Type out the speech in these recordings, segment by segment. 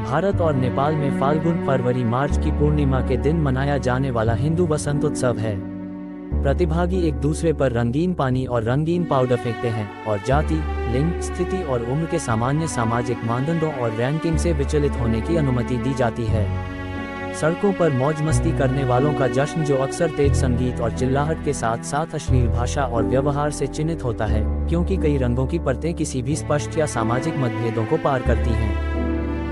भारत और नेपाल में फाल्गुन फरवरी मार्च की पूर्णिमा के दिन मनाया जाने वाला हिंदू वसंत उत्सव है। प्रतिभागी एक दूसरे पर रंगीन पानी और रंगीन पाउडर फेंकते हैं और जाति, लिंग, स्थिति और उम्र के सामान्य सामाजिक मानदंडों और रैंकिंग से विचलित होने की अनुमति दी जाती है। सड़कों पर मौज मस्ती करने वालों का जश्न, जो अक्सर तेज संगीत और चिल्लाहट के साथ साथ अश्लील भाषा और व्यवहार से चिन्हित होता है, क्योंकि कई रंगों की परतें किसी भी स्पष्ट या सामाजिक मतभेदों को पार करती हैं।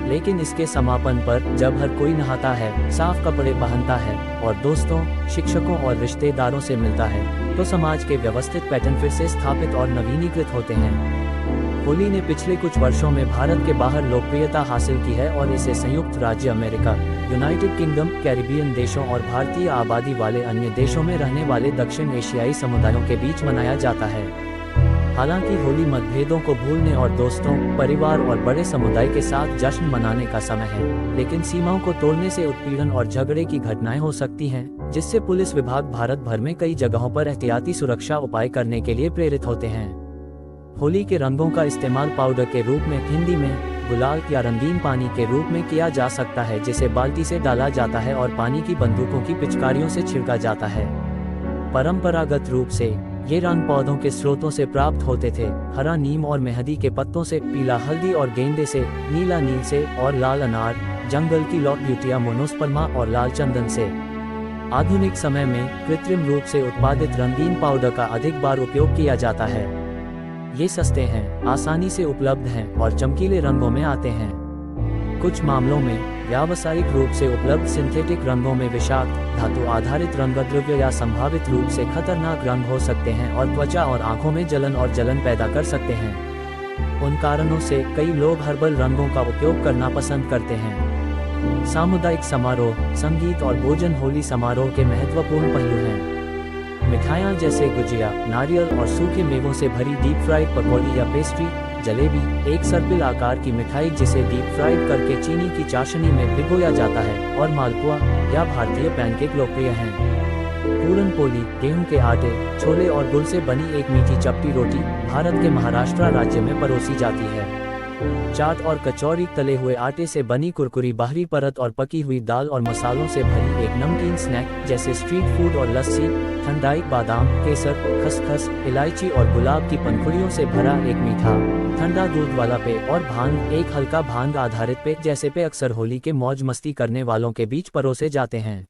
लेकिन इसके समापन पर, जब हर कोई नहाता है, साफ कपड़े पहनता है और दोस्तों, शिक्षकों और रिश्तेदारों से मिलता है, तो समाज के व्यवस्थित पैटर्न फिर से स्थापित और नवीनीकृत होते हैं। होली ने पिछले कुछ वर्षों में भारत के बाहर लोकप्रियता हासिल की है और इसे संयुक्त राज्य अमेरिका, यूनाइटेड किंगडम, कैरिबियन देशों और भारतीय आबादी वाले अन्य देशों में रहने वाले दक्षिण एशियाई समुदायों के बीच मनाया जाता है। हालांकि होली मतभेदों को भूलने और दोस्तों, परिवार और बड़े समुदाय के साथ जश्न मनाने का समय है, लेकिन सीमाओं को तोड़ने से उत्पीड़न और झगड़े की घटनाएं हो सकती हैं, जिससे पुलिस विभाग भारत भर में कई जगहों पर एहतियाती सुरक्षा उपाय करने के लिए प्रेरित होते हैं। होली के रंगों का इस्तेमाल पाउडर के रूप में, हिंदी में गुलाल, या रंगीन पानी के रूप में किया जा सकता है, जिसे बाल्टी से डाला जाता है और पानी की बंदूकों की पिचकारियों से छिड़का जाता है। परंपरागत रूप से ये रंग पौधों के स्रोतों से प्राप्त होते थे, हरा नीम और मेहंदी के पत्तों से, पीला हल्दी और गेंदे से, नीला नील से और लाल अनार, जंगल की लॉक ब्यूटिया मोनोस्पर्मा और लाल चंदन से। आधुनिक समय में कृत्रिम रूप से उत्पादित रंगीन पाउडर का अधिक बार उपयोग किया जाता है। ये सस्ते हैं, आसानी से उपलब्ध हैं और चमकीले रंगों में आते हैं। कुछ मामलों में व्यावसायिक रूप से उपलब्ध सिंथेटिक रंगों में विषाक्त, धातु आधारित रंगद्रव्य या संभावित रूप से खतरनाक रंग हो सकते हैं और त्वचा और आंखों में जलन पैदा कर सकते हैं। उन कारणों से कई लोग हर्बल रंगों का उपयोग करना पसंद करते हैं। सामुदायिक समारोह, संगीत और भोजन होली समारोह के महत्वपूर्ण पहलू हैं। मिठाइयाँ जैसे गुजिया, नारियल और सूखे मेवों से भरी डीप फ्राइड पकौड़ी या पेस्ट्री, जलेबी, एक सर्पिल आकार की मिठाई जिसे डीप फ्राइड करके चीनी की चाशनी में भिगोया जाता है, और मालपुआ या भारतीय पैनकेक लोकप्रिय हैं। पूरन पोली, गेहूं के आटे, छोले और गुड़ से बनी एक मीठी चपटी रोटी भारत के महाराष्ट्र राज्य में परोसी जाती है। चाट और कचौरी, तले हुए आटे से बनी कुरकुरी बाहरी परत और पकी हुई दाल और मसालों से भरी एक नमकीन स्नैक जैसे स्ट्रीट फूड, और लस्सी, ठंडाई, बादाम, केसर, खसखस, इलायची और गुलाब की पंखुड़ियों से भरा एक मीठा ठंडा दूध वाला पेय, और भांग, एक हल्का भांग आधारित पेय जैसे पेय अक्सर होली के मौज मस्ती करने वालों के बीच परोसे जाते हैं।